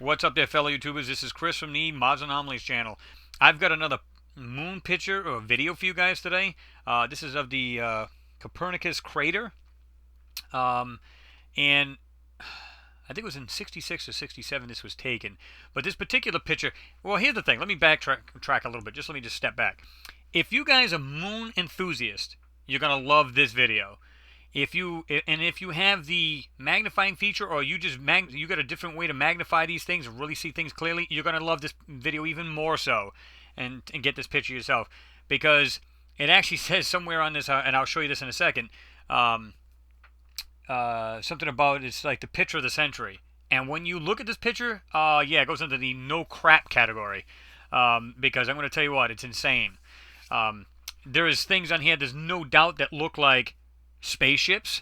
What's up there, fellow YouTubers? This is Chris from the Anomalies channel. I've got another moon picture or video for you guys today. This is of the Copernicus crater. Um, and I think it was in 66 or 67 this was taken. But this particular picture, well, here's the thing. Let me backtrack a little bit. Let me just step back. If you guys are moon enthusiasts, you're going to love this video. If you have the magnifying feature, or you got a different way to magnify these things and really see things clearly, you're gonna love this video even more so, and get this picture yourself, because it actually says somewhere on this, and I'll show you this in a second, something about it's like the picture of the century. And when you look at this picture, yeah, it goes into the no crap category, because I'm gonna tell you what, it's insane. There is things on here, there's no doubt, that look like spaceships,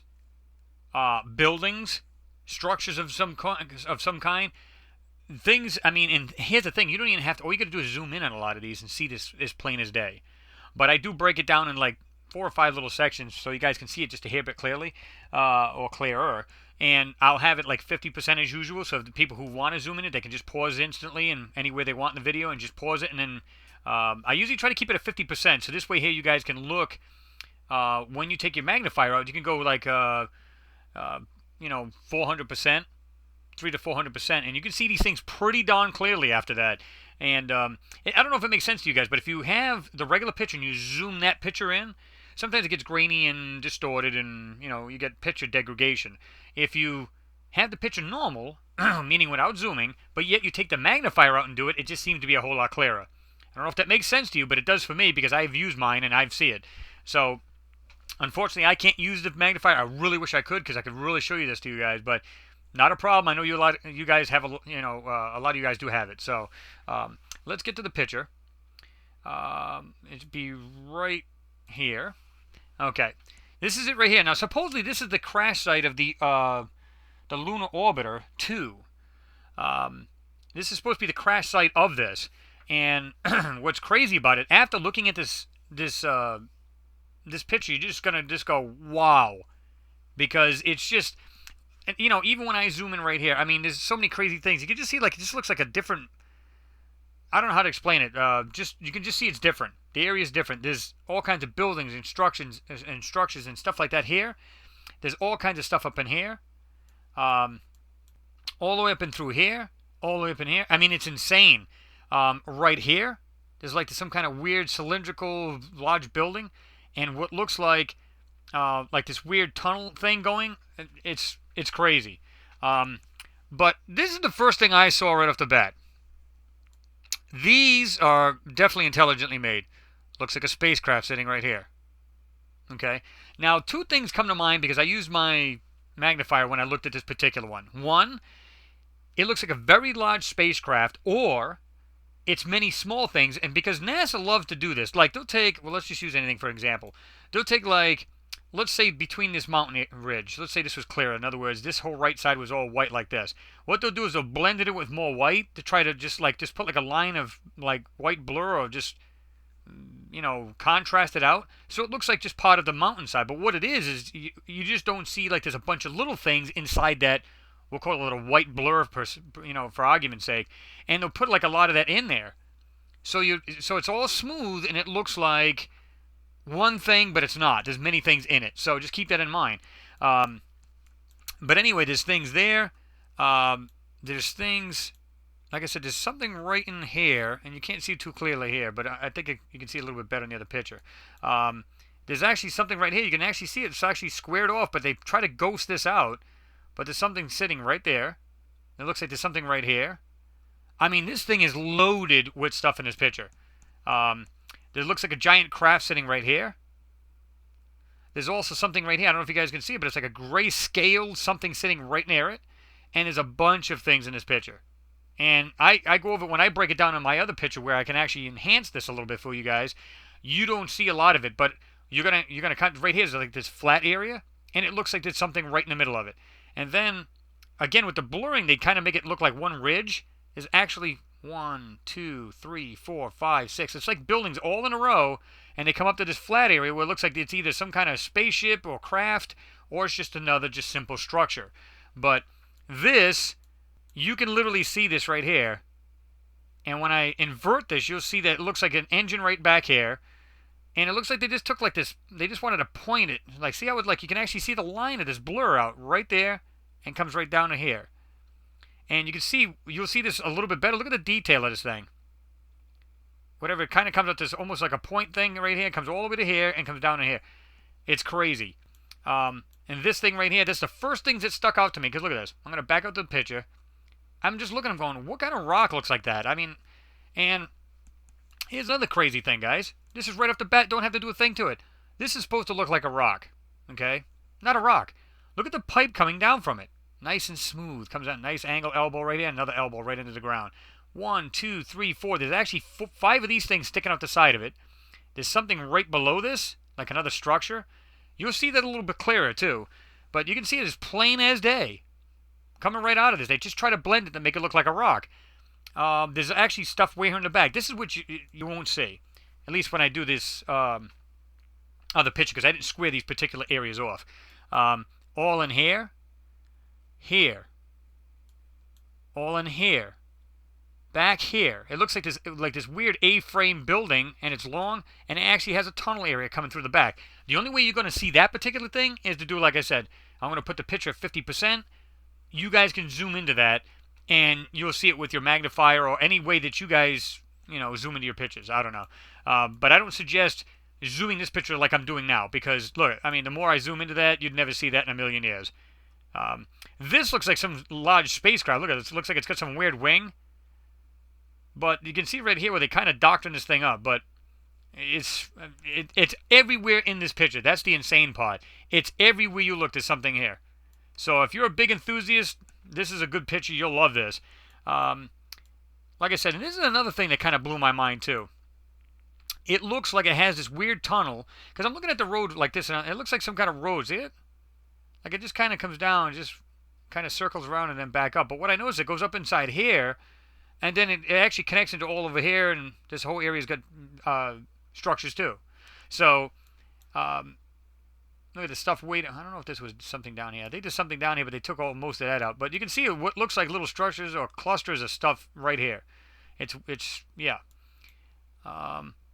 buildings, structures of some kind. Things. I mean, and here's the thing: you don't even have to. All you got to do is zoom in on a lot of these and see this as plain as day. But I do break it down in like 4 or 5 little sections so you guys can see it just a hair bit clearly, or clearer. And I'll have it like 50% as usual, so the people who want to zoom in it, they can just pause instantly and anywhere they want in the video and just pause it. And then I usually try to keep it at 50%, so this way here you guys can look. When you take your magnifier out, you can go like, 400%, 300 to 400%, and you can see these things pretty darn clearly after that. And I don't know if it makes sense to you guys, but if you have the regular picture and you zoom that picture in, sometimes it gets grainy and distorted, and you get picture degradation. If you have the picture normal, meaning without zooming, but yet you take the magnifier out and do it, it just seems to be a whole lot clearer. I don't know if that makes sense to you, but it does for me, because I've used mine and I've seen it. So unfortunately, I can't use the magnifier. I really wish I could, because I could really show you this to you guys, but not a problem. I know you guys have a lot of you guys do have it. So let's get to the picture. It'd be right here. Okay, this is it right here. Now, supposedly this is the crash site of the lunar orbiter 2. This is supposed to be the crash site of this. And what's crazy about it, after looking at this picture, you're just gonna go wow, because it's just, even when I zoom in right here, I mean, there's so many crazy things. You can just see, like, it just looks like a different, I don't know how to explain it. You can just see it's different. The area is different. There's all kinds of buildings and structures and stuff like that here. There's all kinds of stuff up in here, all the way up and through here, all the way up in here. I mean, it's insane. Right here, there's like some kind of weird cylindrical large building, and what looks like this weird tunnel thing going. It's crazy. But this is the first thing I saw right off the bat. These are definitely intelligently made. Looks like a spacecraft sitting right here. Okay. Now, 2 things come to mind, because I used my magnifier when I looked at this particular one. One, it looks like a very large spacecraft, or it's many small things. And because NASA loves to do this, like they'll take, well, let's just use anything for example. They'll take, like, let's say between this mountain ridge, let's say this was clear. In other words, this whole right side was all white like this. What they'll do is they'll blend it with more white to try to just put like a line of like white blur, or just contrast it out, so it looks like just part of the mountainside. But what it is you just don't see, like, there's a bunch of little things inside that, we'll call it a white blur, for argument's sake, and they'll put like a lot of that in there. So it's all smooth, and it looks like one thing, but it's not. There's many things in it, so just keep that in mind. But anyway, there's things there. There's things, like I said, there's something right in here, and you can't see too clearly here, but I think you can see a little bit better in the other picture. There's actually something right here. You can actually see it. It's actually squared off, but they try to ghost this out. But there's something sitting right there. It looks like there's something right here. I mean, this thing is loaded with stuff in this picture. There looks like a giant craft sitting right here. There's also something right here. I don't know if you guys can see it, but it's like a gray-scaled something sitting right near it. And there's a bunch of things in this picture. And I go over it when I break it down in my other picture, where I can actually enhance this a little bit for you guys. You don't see a lot of it, but you're gonna cut right here. There's like this flat area, and it looks like there's something right in the middle of it. And then, again, with the blurring, they kind of make it look like one ridge. There's actually 1, 2, 3, 4, 5, 6. It's like buildings all in a row, and they come up to this flat area where it looks like it's either some kind of spaceship or craft, or it's just another simple structure. But this you can literally see this right here. And when I invert this, you'll see that it looks like an engine right back here. And it looks like they just took like this, they just wanted to point it. Like, see how it, like, you can actually see the line of this blur out right there and comes right down to here. And you can see, you'll see this a little bit better. Look at the detail of this thing. Whatever, it kind of comes out this almost like a point thing right here. It comes all the way to here and comes down to here. It's crazy. And this thing right here, this is the first things that stuck out to me. Because look at this. I'm going to back out the picture. I'm just looking, I'm going, what kind of rock looks like that? I mean, and here's another crazy thing, guys. This is right off the bat. Don't have to do a thing to it. This is supposed to look like a rock. Okay? Not a rock. Look at the pipe coming down from it. Nice and smooth. Comes out nice angle elbow right here. Another elbow right into the ground. 1, 2, 3, 4. There's actually 5 of these things sticking out the side of it. There's something right below this, like another structure. You'll see that a little bit clearer too. But you can see it as plain as day. Coming right out of this. They just try to blend it to make it look like a rock. There's actually stuff way here in the back. This is what you won't see. At least when I do this other picture, because I didn't square these particular areas off. All in here. Here. All in here. Back here. It looks like this weird A-frame building, and it's long, and it actually has a tunnel area coming through the back. The only way you're going to see that particular thing is to do, like I said, I'm going to put the picture at 50%. You guys can zoom into that, and you'll see it with your magnifier or any way that you guys, zoom into your pictures. I don't know. But I don't suggest zooming this picture like I'm doing now, because, look, I mean, the more I zoom into that, you'd never see that in a million years. This looks like some large spacecraft. Look at this. It looks like it's got some weird wing. But you can see right here where they kind of doctored this thing up. But it's everywhere in this picture. That's the insane part. It's everywhere you look, there's something here. So if you're a big enthusiast, this is a good picture. You'll love this. Like I said, and this is another thing that kind of blew my mind too. It looks like it has this weird tunnel. Because I'm looking at the road like this, and it looks like some kind of road. See it? Like it just kind of comes down, just kind of circles around and then back up. But what I noticed, it goes up inside here. And then it actually connects into all over here, and this whole area's got structures too. So, look at the stuff waiting. I don't know if this was something down here. I think there's something down here, but they took most of that out. But you can see what looks like little structures or clusters of stuff right here. Yeah.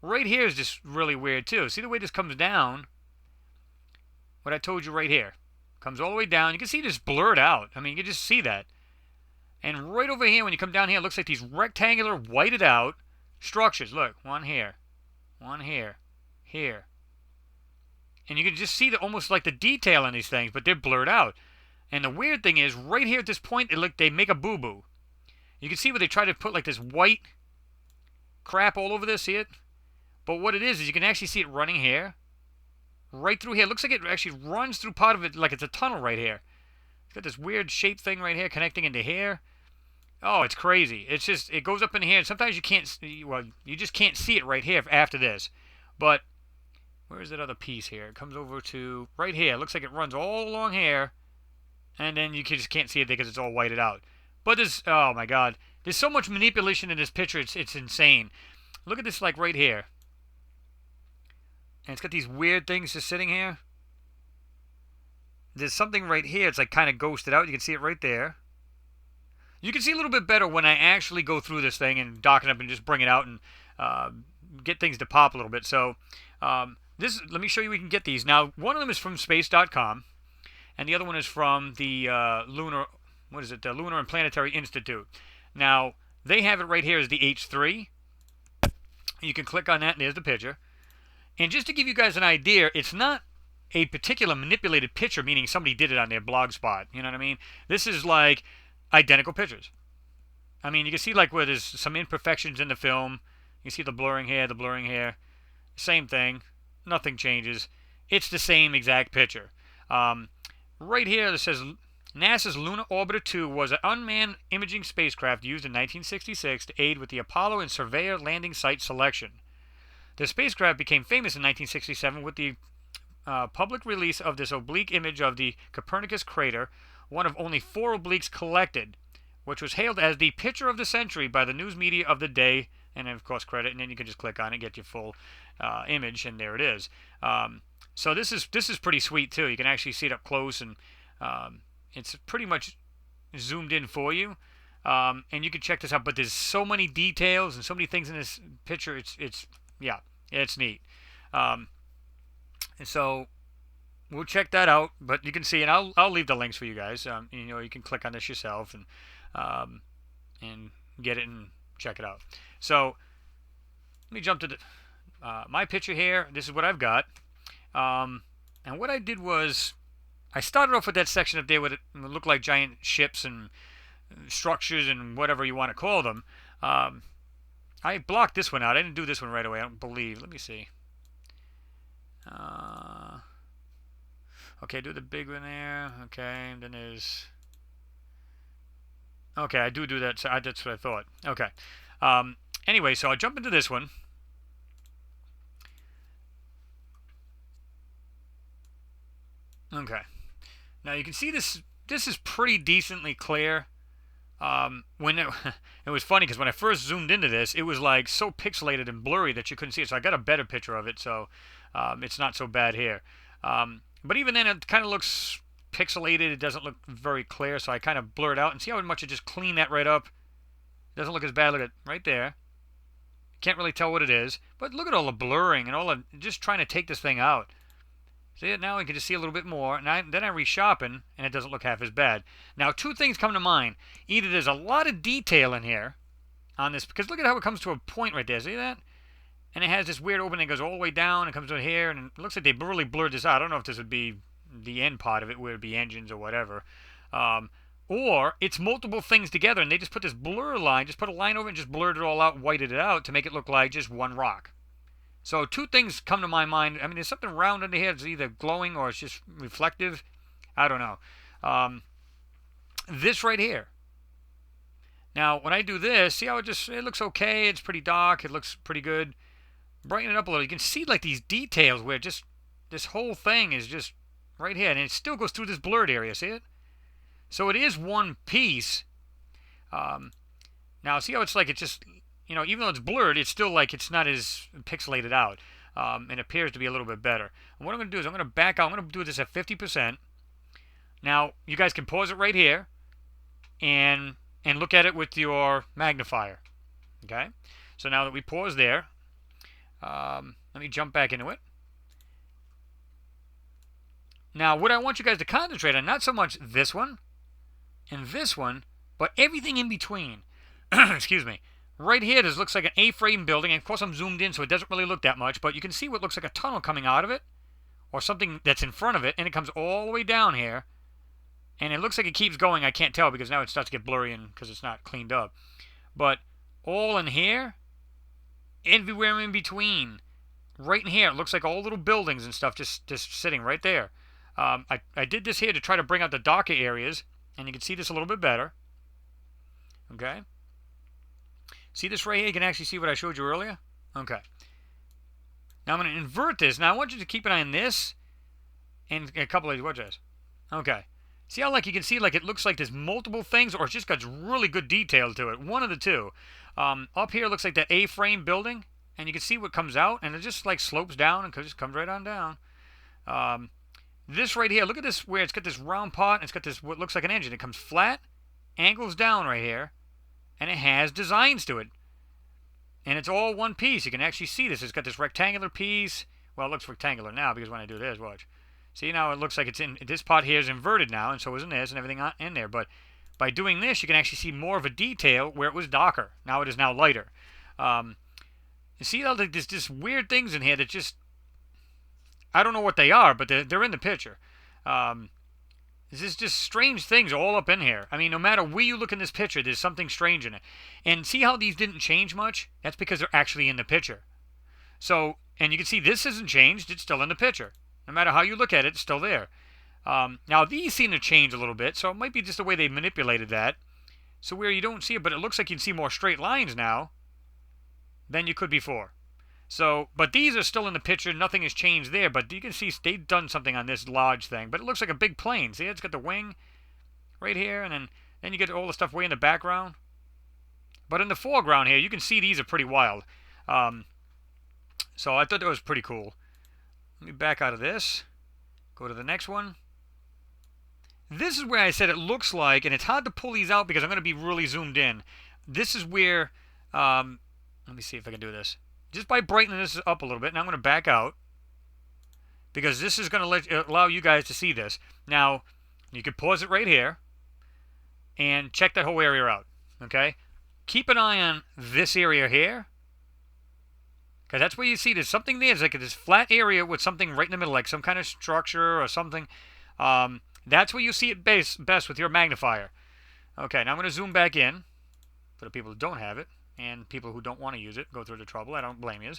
Right here is just really weird too. See the way this comes down? What I told you right here. Comes all the way down. You can see this blurred out. I mean, you can just see that. And right over here, when you come down here, it looks like these rectangular, whited out structures. Look, one here, here. And you can just see almost like the detail in these things, but they're blurred out. And the weird thing is, right here at this point, they make a boo-boo. You can see where they try to put like this white crap all over this, see it? But what it is you can actually see it running here. Right through here. It looks like it actually runs through part of it like it's a tunnel right here. It's got this weird shaped thing right here connecting into here. Oh, it's crazy. It's just, it goes up in here, and sometimes you can't, well, you just can't see it right here after this. But, where's that other piece here? It comes over to right here. It looks like it runs all along here, and then you just can't see it because it's all whited out. But there's, oh my God, there's so much manipulation in this picture, it's insane. Look at this, like, right here. And it's got these weird things just sitting here. There's something right here, it's like kind of ghosted out. You can see it right there. You can see a little bit better when I actually go through this thing and dock it up and just bring it out and get things to pop a little bit. So let me show you we can get these. Now, one of them is from space.com, and the other one is from the Lunar and Planetary Institute. Now, they have it right here as the H3. You can click on that, and there's the picture. And just to give you guys an idea, it's not a particular manipulated picture, meaning somebody did it on their blog spot. You know what I mean? This is like identical pictures. I mean, you can see like where there's some imperfections in the film. You see the blurring here. Same thing. Nothing changes. It's the same exact picture. Right here it says NASA's Lunar Orbiter 2 was an unmanned imaging spacecraft used in 1966 to aid with the Apollo and Surveyor landing site selection. The spacecraft became famous in 1967 with the public release of this oblique image of the Copernicus crater, one of only 4 obliques collected, which was hailed as the picture of the century by the news media of the day, and then, of course, credit, and then you can just click on it, get your full image, and there it is. So this is pretty sweet, too. You can actually see it up close, and it's pretty much zoomed in for you. And you can check this out. But there's so many details and so many things in this picture. Yeah, it's neat. Um, and so we'll check that out. But you can see, and I'll leave the links for you guys. You can click on this yourself um, and get it and check it out. So let me jump to my picture here. This is what I've got. And what I did was I started off with that section up there where it looked like giant ships and structures and whatever you want to call them. I blocked this one out. I didn't do this one right away, I don't believe. Let me see. Okay, do the big one there. Okay, and then there's... Okay, I do that. So that's what I thought. Okay. Anyway, so I'll jump into this one. Okay. Now you can see this is pretty decently clear. When it was funny because when I first zoomed into this, it was like so pixelated and blurry that you couldn't see it. So I got a better picture of it, so it's not so bad here. But even then, it kind of looks pixelated. It doesn't look very clear, so I kind of blurred out. And see how much it just cleaned that right up? It doesn't look as bad. Look at right there. Can't really tell what it is. But look at all the blurring and all the just trying to take this thing out. See it now? You can just see a little bit more. And then I resharpen, and it doesn't look half as bad. Now, two things come to mind. Either there's a lot of detail in here on this, because look at how it comes to a point right there. See that? And it has this weird opening that goes all the way down and comes to here, and it looks like they really blurred this out. I don't know if this would be the end part of it, where it would be engines or whatever. Or it's multiple things together, and they just put this blur line, just put a line over it and just blurred it all out, whited it out to make it look like just one rock. So two things come to my mind. I mean, there's something round under here. It's either glowing or it's just reflective. I don't know. This right here. Now, when I do this, see how it looks okay. It's pretty dark. It looks pretty good. Brighten it up a little. You can see like these details where just this whole thing is just right here. And it still goes through this blurred area. See it? So it is one piece. Now, see how it's like it just... even though it's blurred, it's still like it's not as pixelated out. And appears to be a little bit better. And what I'm going to do is I'm going to back out. I'm going to do this at 50%. Now, you guys can pause it right here and look at it with your magnifier. Okay? So now that we pause there, let me jump back into it. Now, what I want you guys to concentrate on, not so much this one and this one, but everything in between. Excuse me. Right here, this looks like an A-frame building. And of course, I'm zoomed in, so it doesn't really look that much. But you can see what looks like a tunnel coming out of it, or something that's in front of it, and it comes all the way down here. And it looks like it keeps going. I can't tell because now it starts to get blurry because it's not cleaned up. But all in here, everywhere in between, right in here, it looks like all little buildings and stuff just sitting right there. I did this here to try to bring out the darker areas, and you can see this a little bit better. Okay. See this right here? You can actually see what I showed you earlier? Okay. Now I'm going to invert this. Now I want you to keep an eye on this and a couple of these. Watch this. Okay. See how like you can see like it looks like there's multiple things, or it's just got really good detail to it. One of the two. Up here looks like that A-frame building, and you can see what comes out, and it just like slopes down and just comes right on down. This right here, look at this where it's got this round part, and it's got this what looks like an engine. It comes flat, angles down right here, and it has designs to it. And it's all one piece. You can actually see this. It's got this rectangular piece. Well, it looks rectangular now because when I do this, watch. See, now it looks like it's in... This part here is inverted now, and so isn't this, and everything in there. But by doing this, you can actually see more of a detail where it was darker. Now it is now lighter. You see how there's just weird things in here that just... I don't know what they are, but they're in the picture. There's just strange things all up in here. I mean, no matter where you look in this picture, there's something strange in it. And see how these didn't change much? That's because they're actually in the picture. So, and you can see this isn't changed. It's still in the picture. No matter how you look at it, it's still there. Now, these seem to change a little bit, so it might be just the way they manipulated that. So where you don't see it, but it looks like you can see more straight lines now than you could before. So, but these are still in the picture. Nothing has changed there, but you can see they've done something on this large thing. But it looks like a big plane. See, it's got the wing right here, and then you get all the stuff way in the background. But in the foreground here, you can see these are pretty wild. So I thought that was pretty cool. Let me back out of this. Go to the next one. This is where I said it looks like, and it's hard to pull these out because I'm going to be really zoomed in. This is where, let me see if I can do this. Just by brightening this up a little bit, and I'm going to back out because this is going to allow you guys to see this. Now, you can pause it right here and check that whole area out, okay? Keep an eye on this area here, because that's where you see there's something there. It's like this flat area with something right in the middle, like some kind of structure or something. That's where you see it best with your magnifier. Okay, now I'm going to zoom back in for the people who don't have it and people who don't want to use it, go through the trouble. I don't blame you.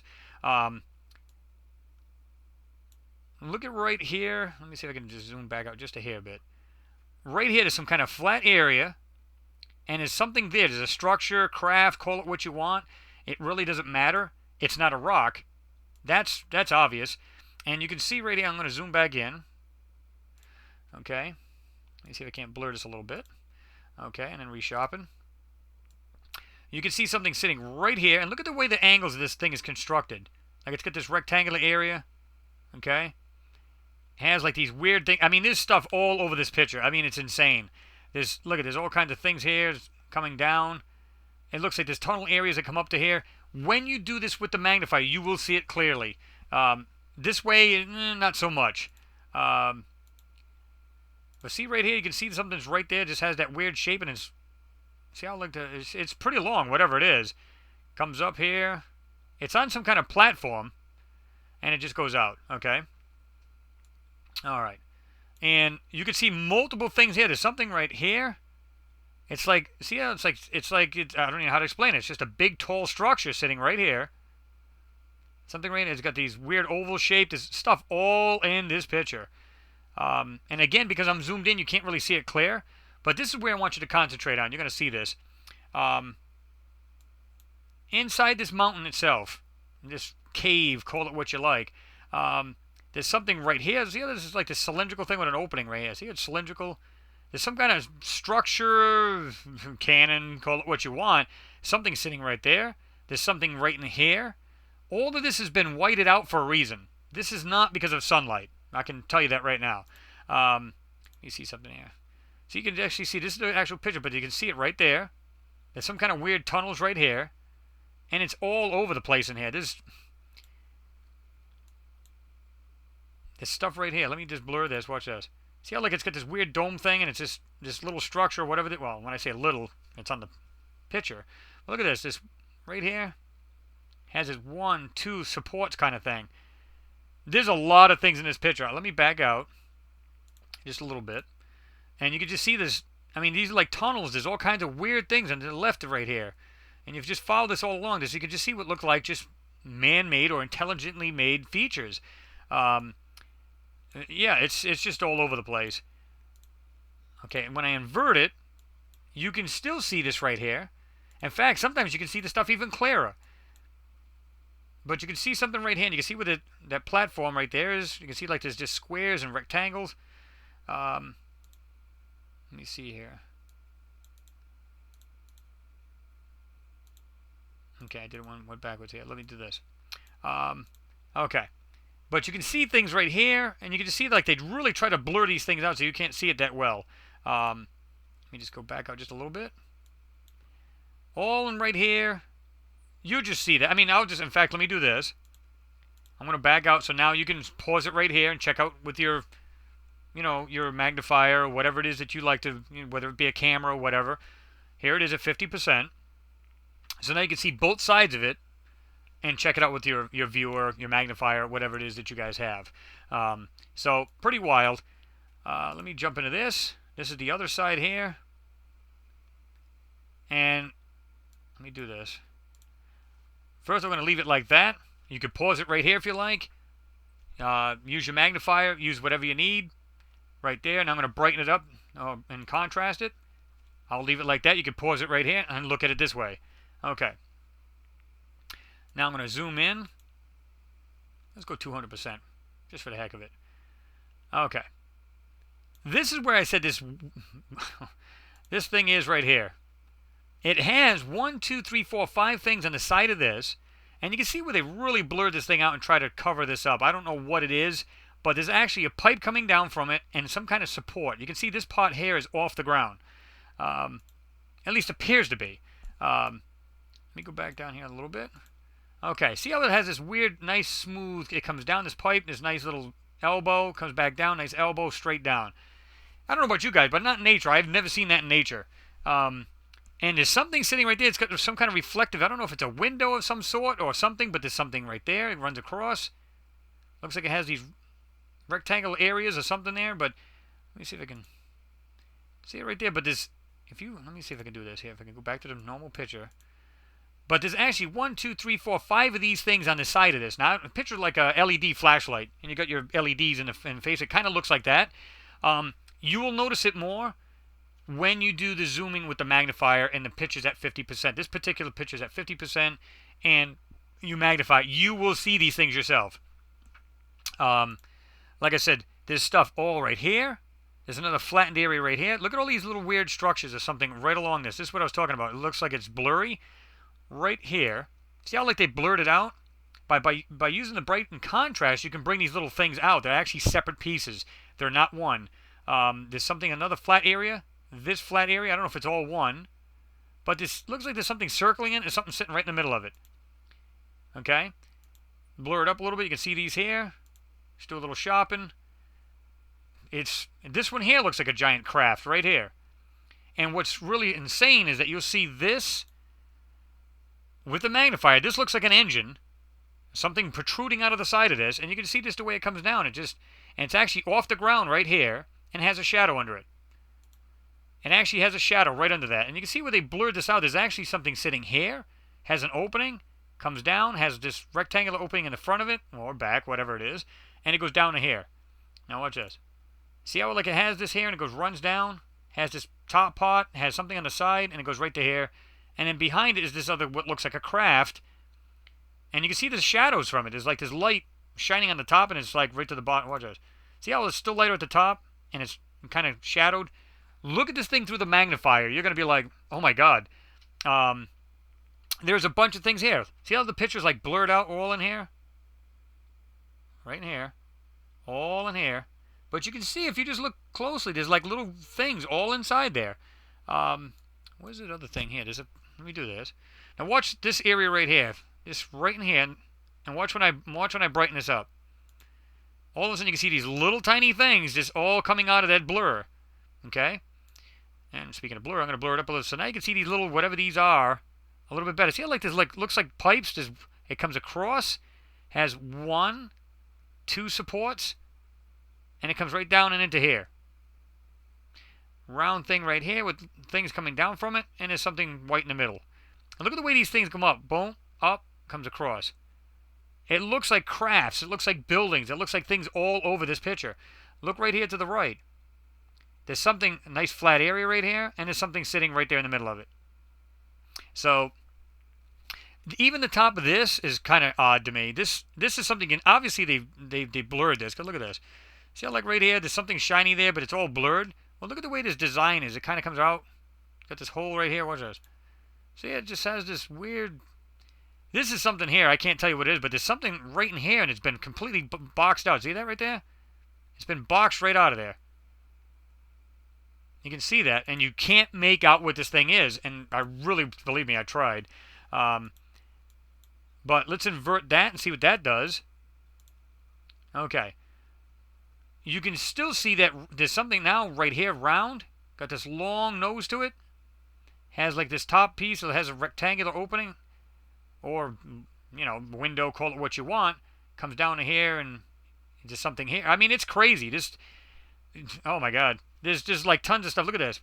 Look at right here. Let me see if I can just zoom back out just a hair bit. Right here, there's some kind of flat area, and there's something there. There's a structure, craft, call it what you want. It really doesn't matter. It's not a rock. That's obvious. And you can see right here, I'm going to zoom back in. Okay. Let me see if I can't blur this a little bit. Okay, and then resharpen. You can see something sitting right here, and look at the way the angles of this thing is constructed. Like it's got this rectangular area. Okay. It has like these weird things. I mean, there's stuff all over this picture. I mean, it's insane. Look at, there's all kinds of things here coming down. It looks like there's tunnel areas that come up to here. When you do this with the magnifier, you will see it clearly. This way, not so much. But see right here, you can see something's right there. It just has that weird shape, and see how it's pretty long, whatever it is. Comes up here. It's on some kind of platform, and it just goes out. Okay. All right. And you can see multiple things here. There's something right here. It's like, see how I don't know how to explain it. It's just a big, tall structure sitting right here. Something right here. It's got these weird oval shaped. There's stuff all in this picture. And again, because I'm zoomed in, you can't really see it clear. But this is where I want you to concentrate on. You're going to see this. Inside this mountain itself, this cave, call it what you like, there's something right here. See how this is like this cylindrical thing with an opening right here? See, it's cylindrical. There's some kind of structure, cannon, call it what you want. Something sitting right there. There's something right in here. All of this has been whited out for a reason. This is not because of sunlight. I can tell you that right now. You see something here. So you can actually see, this is the actual picture, but you can see it right there. There's some kind of weird tunnels right here. And it's all over the place in here. There's stuff right here. Let me just blur this. Watch this. See how like it's got this weird dome thing, and it's just this little structure or whatever. Well, when I say little, it's on the picture. But look at this. This right here has this 1, 2 supports kind of thing. There's a lot of things in this picture. Let me back out just a little bit. And you can just see this. I mean, these are like tunnels. There's all kinds of weird things on the left right here. And you've just followed this all along. You can just see what look like just man-made or intelligently made features. Yeah, it's just all over the place. Okay, and when I invert it, you can still see this right here. In fact, sometimes you can see the stuff even clearer. But you can see something right here, and you can see where that platform right there is. You can see like there's just squares and rectangles. Let me see here. Okay, I did one went backwards here. Let me do this. Okay. But you can see things right here, and you can just see like they really try to blur these things out so you can't see it that well. Let me just go back out just a little bit. All in right here. You just see that. I mean, in fact, let me do this. I'm going to back out, so now you can pause it right here and check out with your, your magnifier or whatever it is that you like to, whether it be a camera or whatever. Here it is at 50%. So now you can see both sides of it and check it out with your viewer, your magnifier, whatever it is that you guys have. So pretty wild. Let me jump into this. This is the other side here. And let me do this. First, I'm going to leave it like that. You can pause it right here if you like. Use your magnifier. Use whatever you need. Right there. And I'm going to brighten it up and contrast it. I'll leave it like that. You can pause it right here and look at it this way. Okay. Now I'm going to zoom in. Let's go 200%. Just for the heck of it. Okay. This is where I said this thing is right here. It has 1, 2, 3, 4, 5 things on the side of this. And you can see where they really blurred this thing out and try to cover this up. I don't know what it is, but there's actually a pipe coming down from it and some kind of support. You can see this part here is off the ground. At least appears to be. Let me go back down here a little bit. Okay, see how it has this weird, nice, smooth, it comes down this pipe, this nice little elbow, comes back down, nice elbow, straight down. I don't know about you guys, but not in nature. I've never seen that in nature. And there's something sitting right there. It's got some kind of reflective. I don't know if it's a window of some sort or something, but there's something right there. It runs across. Looks like it has these rectangle areas or something there, but let me see if I can see it right there. But there's, let me see if I can do this here. If I can go back to the normal picture. But there's actually 1, 2, 3, 4, 5 of these things on the side of this. Now, picture like a LED flashlight, and you got your LEDs in the face. It kind of looks like that. You will notice it more when you do the zooming with the magnifier and the picture's at 50%. This particular picture's at 50%, and you magnify. You will see these things yourself. Like I said, there's stuff all right here. There's another flattened area right here. Look at all these little weird structures or something right along this. This is what I was talking about. It looks like it's blurry. Right here, see how like they blurred it out? By using the bright and contrast, you can bring these little things out. They're actually separate pieces. They're not one. There's something, another flat area. This flat area, I don't know if it's all one, but this looks like there's something circling in and something sitting right in the middle of it. Okay? Blur it up a little bit. You can see these here. Just do a little shopping. This one here looks like a giant craft right here. And what's really insane is that you'll see this with the magnifier. This looks like an engine, something protruding out of the side of this, and you can see just the way it comes down. And it's actually off the ground right here and has a shadow under it. It actually has a shadow right under that. And you can see where they blurred this out. There's actually something sitting here, has an opening, comes down, has this rectangular opening in the front of it, or back, whatever it is, and it goes down to here. Now watch this. See how like it has this here and it runs down, has this top part, has something on the side, and it goes right to here. And then behind it is this other, what looks like a craft. And you can see the shadows from it. There's like this light shining on the top, and it's like right to the bottom. Watch this. See how it's still lighter at the top, and it's kind of shadowed? Look at this thing through the magnifier. You're going to be like, oh my God. There's a bunch of things here. See how the picture's like blurred out all in here? Right in here. All in here. But you can see if you just look closely, there's like little things all inside there. Where's the other thing here? Let me do this. Now watch this area right here. This right in here. And watch when I brighten this up. All of a sudden you can see these little tiny things just all coming out of that blur. Okay? And speaking of blur, I'm going to blur it up a little. So now you can see these little, whatever these are, a little bit better. See how like this looks like pipes? It comes across, has 1, 2 supports, and it comes right down and into here. Round thing right here with things coming down from it, and there's something white in the middle. And look at the way these things come up. Boom, up, comes across. It looks like crafts. It looks like buildings. It looks like things all over this picture. Look right here to the right. There's something, a nice flat area right here, and there's something sitting right there in the middle of it. So, even the top of this is kind of odd to me. This is something, and obviously they blurred this. Because look at this. See how like right here, there's something shiny there, but it's all blurred? Well, look at the way this design is. It kind of comes out. Got this hole right here. Watch this. See, it just has this weird... This is something here. I can't tell you what it is, but there's something right in here, and it's been completely boxed out. See that right there? It's been boxed right out of there. You can see that, and you can't make out what this thing is. And I really, believe me, I tried. But let's invert that and see what that does. Okay. You can still see that there's something now right here, round. Got this long nose to it. Has like this top piece that has a rectangular opening. Or, you know, window, call it what you want. Comes down to here and just something here. I mean, it's crazy. Oh my God. There's just like tons of stuff. Look at this.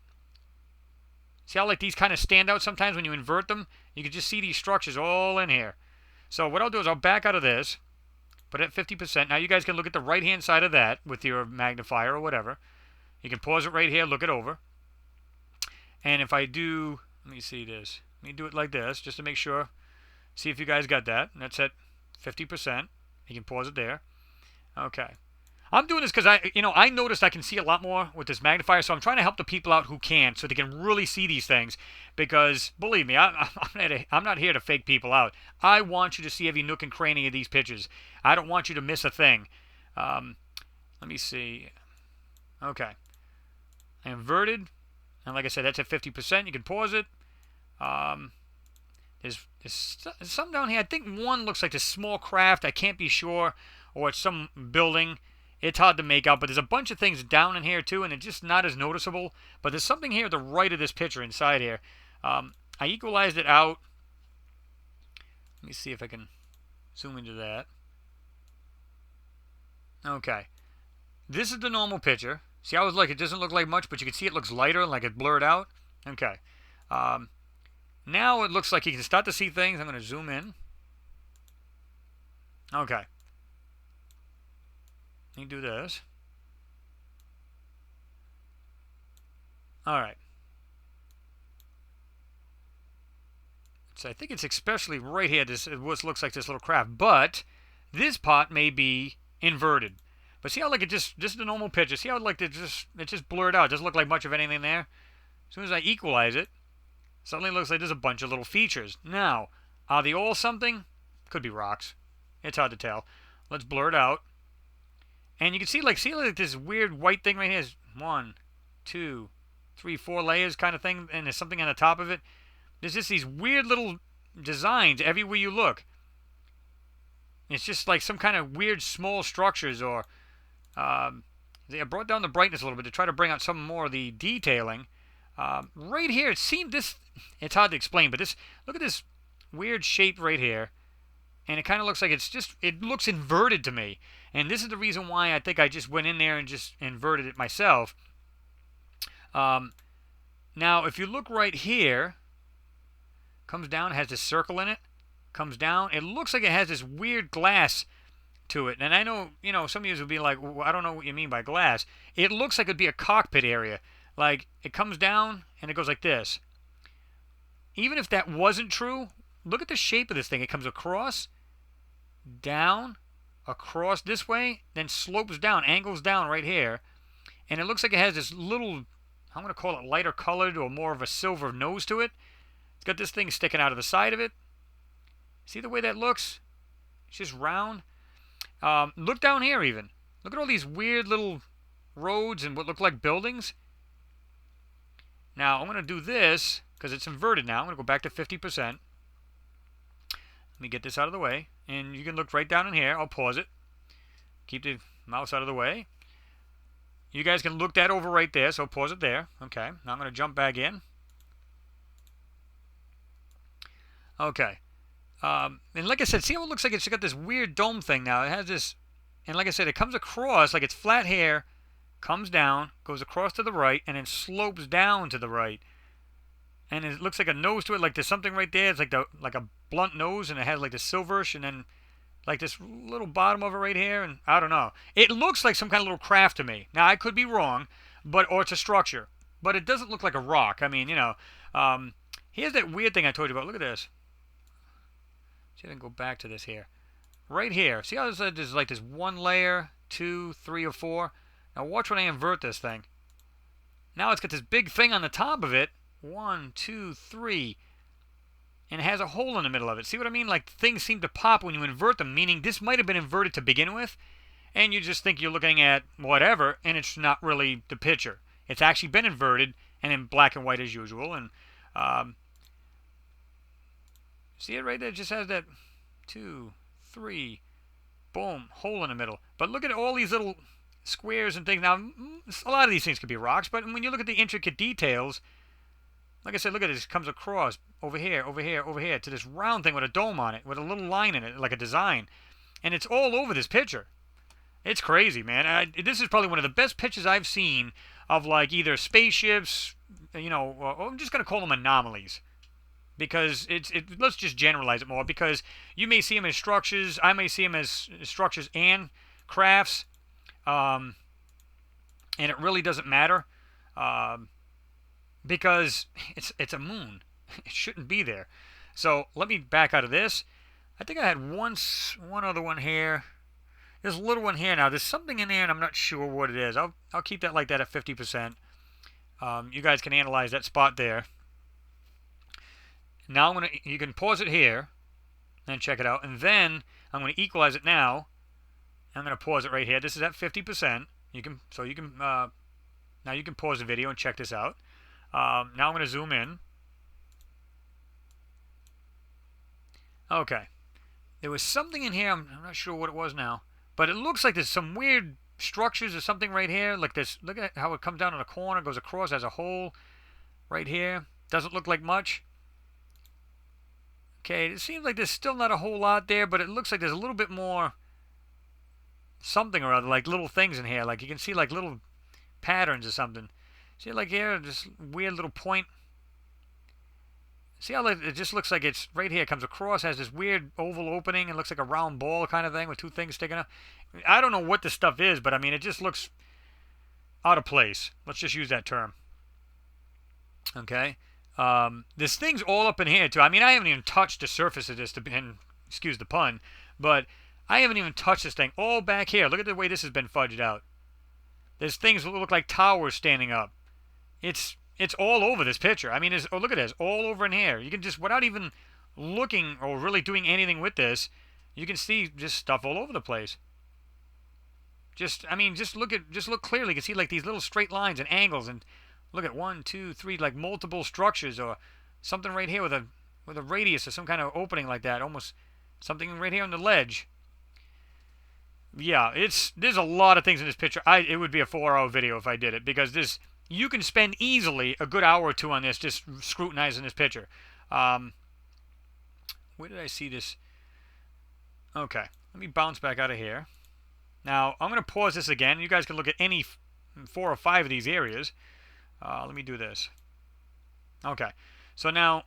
See how like these kind of stand out sometimes when you invert them? You can just see these structures all in here. So what I'll do is I'll back out of this. Put it at 50%. Now you guys can look at the right-hand side of that with your magnifier or whatever. You can pause it right here, look it over. And if I do, let me see this. Let me do it like this just to make sure. See if you guys got that. And that's at 50%. You can pause it there. Okay. I'm doing this because I noticed I can see a lot more with this magnifier, so I'm trying to help the people out who can, so they can really see these things. Because believe me, I'm not here to fake people out. I want you to see every nook and cranny of these pictures. I don't want you to miss a thing. Let me see. Okay. I inverted. And like I said, that's at 50%. You can pause it. There's some down here. I think one looks like a small craft. I can't be sure. Or it's some building. It's hard to make out. But there's a bunch of things down in here too. And it's just not as noticeable. But there's something here at the right of this picture inside here. I equalized it out. Let me see if I can zoom into that. Okay. This is the normal picture. See how it doesn't look like much, but you can see it looks lighter, like it blurred out. Okay. Now it looks like you can start to see things. I'm going to zoom in. Okay. Let me do this. All right. So I think it's especially right here. This what looks like this little craft, but this pot may be inverted. But see how like this is the normal picture. See how like it just blurred out. It doesn't look like much of anything there. As soon as I equalize it, suddenly it looks like there's a bunch of little features. Now, are they all something? Could be rocks. It's hard to tell. Let's blur it out. And you can see like this weird white thing right here is 1, 2, 3, 4 layers kind of thing, and there's something on the top of it. There's just these weird little designs everywhere you look. It's just like some kind of weird small structures, or they brought down the brightness a little bit to try to bring out some more of the detailing. Right here, it's hard to explain, but look at this weird shape right here. And it kind of looks like it looks inverted to me. And this is the reason why I think I just went in there and just inverted it myself. Now, if you look right here, comes down, has this circle in it, comes down. It looks like it has this weird glass to it. And I know, some of you will be like, well, I don't know what you mean by glass. It looks like it'd be a cockpit area. Like, it comes down and it goes like this. Even if that wasn't true, look at the shape of this thing. It comes across, down, across this way, then slopes down, angles down right here. And it looks like it has this little, I'm going to call it lighter colored or more of a silver nose to it. It's got this thing sticking out of the side of it. See the way that looks? It's just round. Look down here even. Look at all these weird little roads and what look like buildings. Now, I'm going to do this because it's inverted now. I'm going to go back to 50%. Let me get this out of the way. And you can look right down in here. I'll pause it. Keep the mouse out of the way. You guys can look that over right there, so pause it there. Okay, now I'm going to jump back in. Okay. And like I said, see how it looks like it's got this weird dome thing now. It has this, and like I said, it comes across like it's flat here, comes down, goes across to the right, and then slopes down to the right. And it looks like a nose to it, like there's something right there. It's like a blunt nose, and it has like the silverish, and then like this little bottom of it right here, and I don't know. It looks like some kind of little craft to me. Now I could be wrong, or it's a structure, but it doesn't look like a rock. I mean, here's that weird thing I told you about. Look at this. See if I can go back to this here. Right here. See how there's like this 1 layer, 2, 3, or 4. Now watch when I invert this thing. Now it's got this big thing on the top of it. 1, 2, 3. And it has a hole in the middle of it. See what I mean? Like things seem to pop when you invert them, meaning this might have been inverted to begin with, and you just think you're looking at whatever, and it's not really the picture. It's actually been inverted and in black and white as usual. And see it right there? It just has that 2, 3, boom, hole in the middle. But look at all these little squares and things. Now, a lot of these things could be rocks, but when you look at the intricate details, like I said, look at this. It comes across over here, over here, over here to this round thing with a dome on it, with a little line in it, like a design. And it's all over this picture. It's crazy, man. This is probably one of the best pictures I've seen of like either spaceships, or I'm just going to call them anomalies. Because let's just generalize it more, because you may see them as structures, I may see them as structures and crafts, and it really doesn't matter, because it's a moon. It shouldn't be there. So let me back out of this. I think I had one other one here. There's a little one here now. There's something in there, and I'm not sure what it is. I'll keep that like that at 50%. You guys can analyze that spot there. Now you can pause it here and check it out, and then I'm going to equalize it now, I'm going to pause it right here. This is at 50%. Now you can pause the video and check this out. Now I'm going to zoom in. Okay. There was something in here. I'm not sure what it was now. But it looks like there's some weird structures or something right here. Like this. Look at how it comes down in a corner, goes across as a hole right here. Doesn't look like much. Okay, it seems like there's still not a whole lot there, but it looks like there's a little bit more something or other, like little things in here. Like you can see like little patterns or something. See like here, this weird little point. See how it just looks like it's right here, comes across, has this weird oval opening, and looks like a round ball kind of thing with two things sticking up. I don't know what this stuff is, but I mean, it just looks out of place. Let's just use that term. Okay. This thing's all up in here, too. I mean, I haven't even touched the surface of this, and excuse the pun, but I haven't even touched this thing. All back here. Look at the way this has been fudged out. There's things that look like towers standing up. It's all over this picture. I mean, oh, look at this. All over in here. You can just, without even looking or really doing anything with this, you can see just stuff all over the place. I mean, just look clearly. You can see like these little straight lines and angles, and look at 1, 2, 3, like multiple structures, or something right here with a radius or some kind of opening like that. Almost something right here on the ledge. Yeah, there's a lot of things in this picture. It would be a 4-hour video if I did it, because you can spend easily a good hour or two on this, just scrutinizing this picture. Where did I see this? Okay, let me bounce back out of here. Now, I'm going to pause this again. You guys can look at any 4 or 5 of these areas. Let me do this. Okay, so now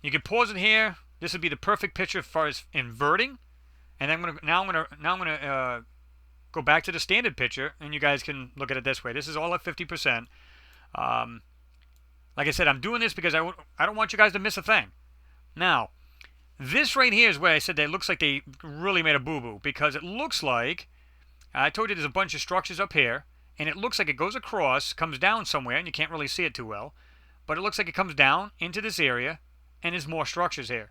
you can pause it here. This would be the perfect picture as far as inverting. And I'm gonna go back to the standard picture, and you guys can look at it this way. This is all at 50%. Like I said, I'm doing this because I don't want you guys to miss a thing. Now, this right here is where I said that it looks like they really made a boo-boo, because it looks like, I told you there's a bunch of structures up here, and it looks like it goes across, comes down somewhere, and you can't really see it too well, but it looks like it comes down into this area, and there's more structures here.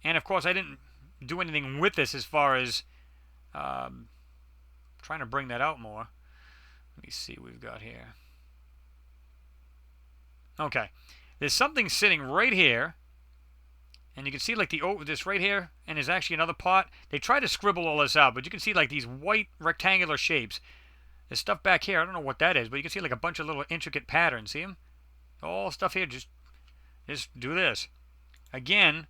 And of course, I didn't do anything with this as far as trying to bring that out more. Let me see what we've got here. Okay, there's something sitting right here, and you can see like this right here, and there's actually another pot. They try to scribble all this out, but you can see like these white rectangular shapes. There's stuff back here. I don't know what that is, but you can see like a bunch of little intricate patterns. See them? All stuff here. Just do this. Again,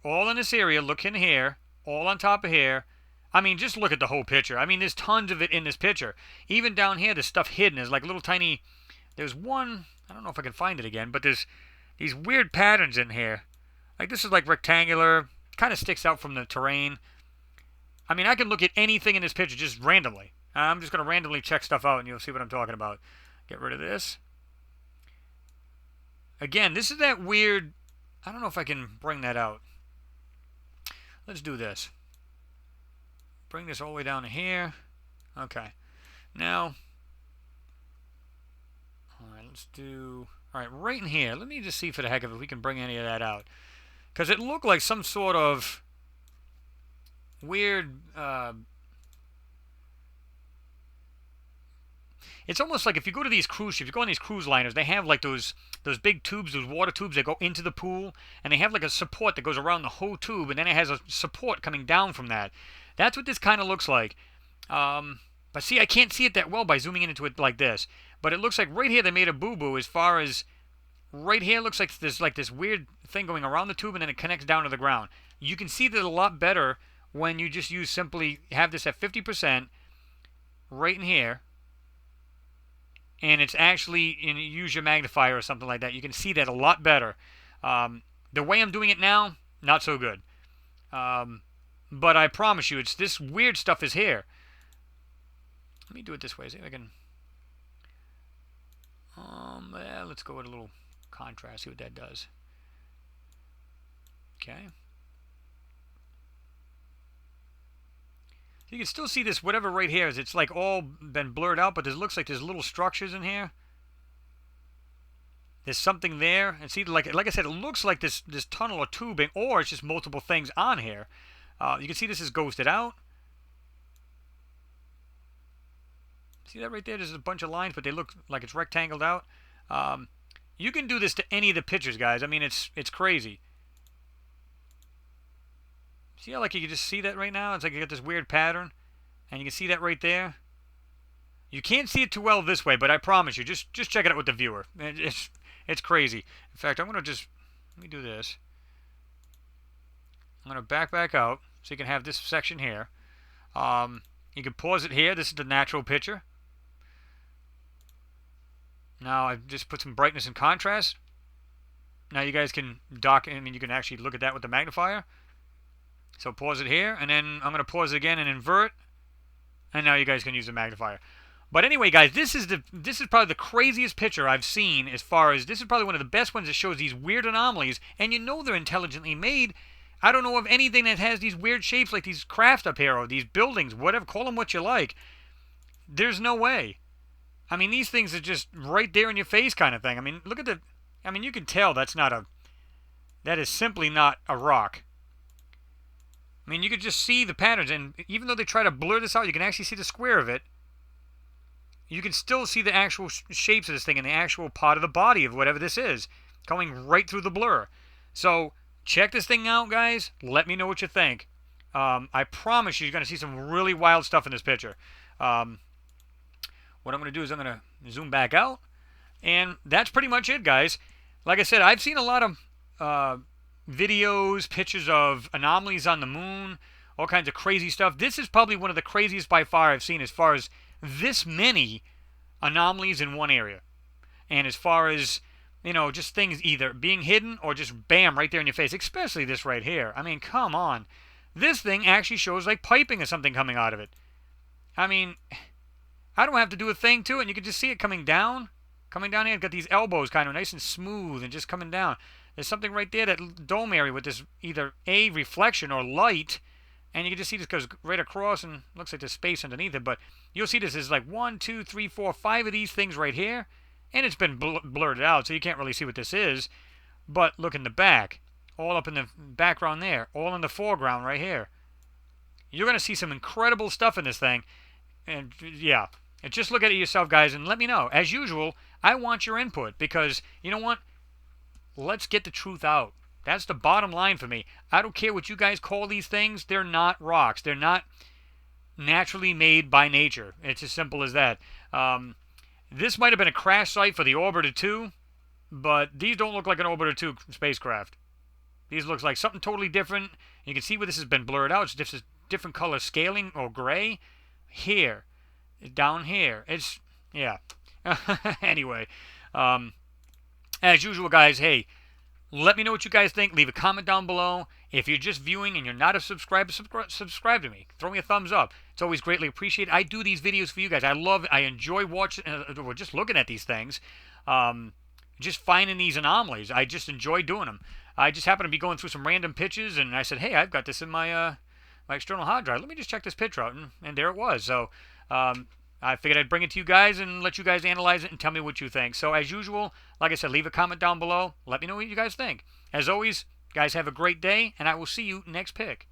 all in this area. Look in here. All on top of here. I mean, just look at the whole picture. I mean, there's tons of it in this picture. Even down here, there's stuff hidden. There's like little tiny... There's one... I don't know if I can find it again, but there's these weird patterns in here. Like, this is like rectangular. Kind of sticks out from the terrain. I mean, I can look at anything in this picture just randomly. I'm just going to randomly check stuff out, and you'll see what I'm talking about. Get rid of this. Again, this is that weird... I don't know if I can bring that out. Let's do this. Bring this all the way down to here. Okay. Now... Alright, let's do... Alright, right in here. Let me just see for the heck of it if we can bring any of that out. Because it looked like some sort of weird... It's almost like if you go to these cruise ships, you go on these cruise liners, they have like those big tubes, those water tubes that go into the pool, and they have like a support that goes around the whole tube, and then it has a support coming down from that. That's what this kind of looks like. But see, I can't see it that well by zooming into it like this. But it looks like right here they made a boo-boo as far as... Right here looks like there's like this weird thing going around the tube, and then it connects down to the ground. You can see that a lot better when you just simply have this at 50% right in here. And it's actually, you use your magnifier or something like that. You can see that a lot better. The way I'm doing it now, not so good. But I promise you, it's this weird stuff is here. Let me do it this way. See if I can... yeah, let's go with a little contrast. See what that does. Okay. You can still see this, whatever right here is. It's like all been blurred out, but there looks like there's little structures in here. There's something there. And see, like I said, it looks like this tunnel or tubing, or it's just multiple things on here. You can see this is ghosted out. See that right there? There's a bunch of lines, but they look like it's rectangled out. You can do this to any of the pictures, guys. I mean, it's crazy. See how like you can just see that right now? It's like you got this weird pattern, and you can see that right there. You can't see it too well this way, but I promise you, just check it out with the viewer. It's crazy. In fact, I'm gonna just let me do this. I'm gonna back out so you can have this section here. You can pause it here. This is the natural picture. Now I've just put some brightness and contrast. Now you guys can dock. I mean, you can actually look at that with the magnifier. So pause it here, and then I'm gonna pause it again and invert. And now you guys can use the magnifier. But anyway, guys, this is probably the craziest picture I've seen as far as this is probably one of the best ones that shows these weird anomalies, and you know they're intelligently made. I don't know of anything that has these weird shapes like these craft up here or these buildings, whatever, call them what you like. There's no way. I mean, these things are just right there in your face kind of thing. I mean, look at I mean, you can tell that is simply not a rock. I mean, you could just see the patterns, and even though they try to blur this out, you can actually see the square of it. You can still see the actual shapes of this thing and the actual part of the body of whatever this is going right through the blur. So check this thing out, guys. Let me know what you think. I promise you're going to see some really wild stuff in this picture. What I'm going to do is I'm going to zoom back out. And that's pretty much it, guys. Like I said, I've seen a lot of videos, pictures of anomalies on the moon, all kinds of crazy stuff. This is probably one of the craziest by far I've seen as far as this many anomalies in one area. And as far as, you know, just things either being hidden or just bam, right there in your face, especially this right here. I mean, come on. This thing actually shows like piping or something coming out of it. I mean, I don't have to do a thing to it, and you can just see it coming down. Coming down here, it's got these elbows kind of nice and smooth and just coming down. There's something right there, that dome area with this either a reflection or light. And you can just see this goes right across and looks like there's space underneath it. But you'll see this is like 1, 2, 3, 4, 5 of these things right here. And it's been blurred out, so you can't really see what this is. But look in the back. All up in the background there. All in the foreground right here. You're going to see some incredible stuff in this thing. And yeah, and just look at it yourself, guys, and let me know. As usual, I want your input because, you know what? Let's get the truth out. That's the bottom line for me. I don't care what you guys call these things. They're not rocks. They're not naturally made by nature. It's as simple as that. This might have been a crash site for the Orbiter 2, but these don't look like an Orbiter 2 spacecraft. These look like something totally different. You can see where this has been blurred out. It's different color scaling or gray. Here. Down here. It's, yeah. Anyway. As usual, guys, hey, let me know what you guys think. Leave a comment down below. If you're just viewing and you're not a subscriber, subscribe to me. Throw me a thumbs up. It's always greatly appreciated. I do these videos for you guys. I enjoy watching or just looking at these things. Just finding these anomalies. I just enjoy doing them. I just happen to be going through some random pictures, and I said, hey, I've got this in my my external hard drive. Let me just check this picture out, and there it was. So I figured I'd bring it to you guys and let you guys analyze it and tell me what you think. So as usual, like I said, leave a comment down below. Let me know what you guys think. As always, guys, have a great day, and I will see you next pick.